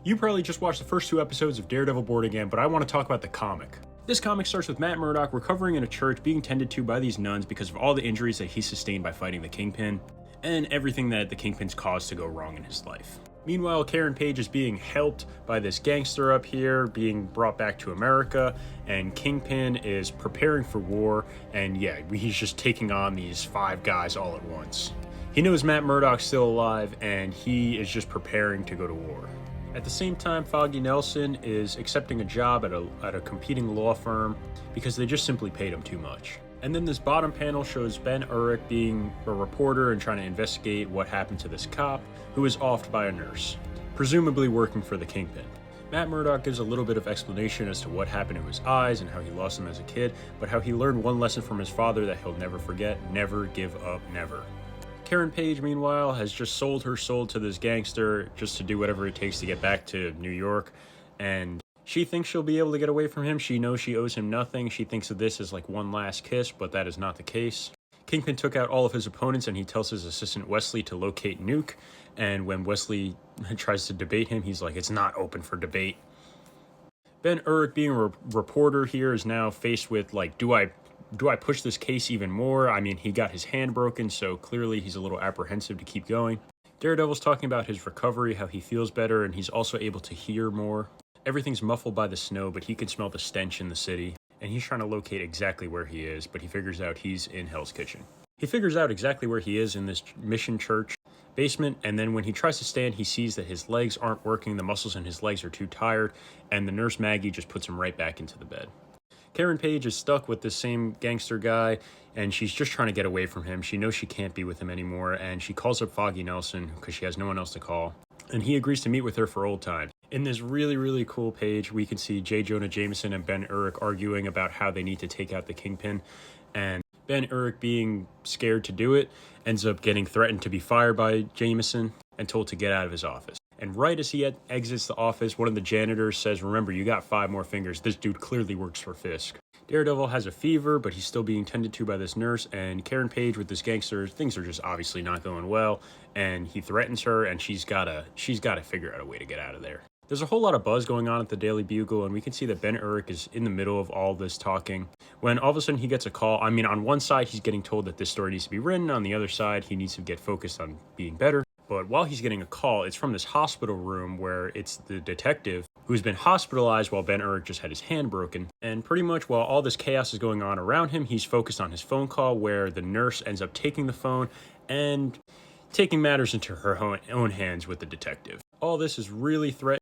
You probably just watched the first 2 episodes of Daredevil Born Again, but I want to talk about the comic. This comic starts with Matt Murdock recovering in a church being tended to by these nuns because of all the injuries that he sustained by fighting the Kingpin, and everything that the Kingpin's caused to go wrong in his life. Meanwhile, Karen Page is being helped by this gangster up here, being brought back to America, and Kingpin is preparing for war, and yeah, he's just taking on these 5 guys all at once. He knows Matt Murdock's still alive, and he is just preparing to go to war. At the same time, Foggy Nelson is accepting a job at a competing law firm because they just simply paid him too much. And then this bottom panel shows Ben Urich being a reporter and trying to investigate what happened to this cop who was offed by a nurse, presumably working for the Kingpin. Matt Murdock gives a little bit of explanation as to what happened to his eyes and how he lost them as a kid, but how he learned one lesson from his father that he'll never forget: never give up, never. Karen Page, meanwhile, has just sold her soul to this gangster just to do whatever it takes to get back to New York, and she thinks she'll be able to get away from him. She knows she owes him nothing. She thinks of this as like one last kiss, but that is not the case. Kingpin took out all of his opponents, and he tells his assistant Wesley to locate Nuke, and when Wesley tries to debate him, he's like, it's not open for debate. Ben Urich, being a reporter here, is now faced with like, do I push this case even more? I mean, he got his hand broken, so clearly he's a little apprehensive to keep going. Daredevil's talking about his recovery, how he feels better, and he's also able to hear more. Everything's muffled by the snow, but he can smell the stench in the city, and he's trying to locate exactly where he is, but he figures out he's in Hell's Kitchen. He figures out exactly where he is in this mission church basement, and then when he tries to stand, he sees that his legs aren't working, the muscles in his legs are too tired, and the nurse Maggie just puts him right back into the bed. Karen Page is stuck with this same gangster guy, and she's just trying to get away from him. She knows she can't be with him anymore, and she calls up Foggy Nelson because she has no one else to call, and he agrees to meet with her for old times. In this really, really cool page, we can see J. Jonah Jameson and Ben Urich arguing about how they need to take out the Kingpin, and Ben Urich, being scared to do it, ends up getting threatened to be fired by Jameson and told to get out of his office. And right as he exits the office, one of the janitors says, remember, you got 5 more fingers. This dude clearly works for Fisk. Daredevil has a fever, but he's still being tended to by this nurse, and Karen Page with this gangster, things are just obviously not going well, and he threatens her, and she's gotta figure out a way to get out of there. There's a whole lot of buzz going on at the Daily Bugle, and we can see that Ben Urich is in the middle of all this talking, when all of a sudden he gets a call. I mean, on one side, he's getting told that this story needs to be written. On the other side, he needs to get focused on being better. But while he's getting a call, it's from this hospital room where it's the detective who's been hospitalized while Ben Urich just had his hand broken. And pretty much while all this chaos is going on around him, he's focused on his phone call, where the nurse ends up taking the phone and taking matters into her own hands with the detective. All this is really threatening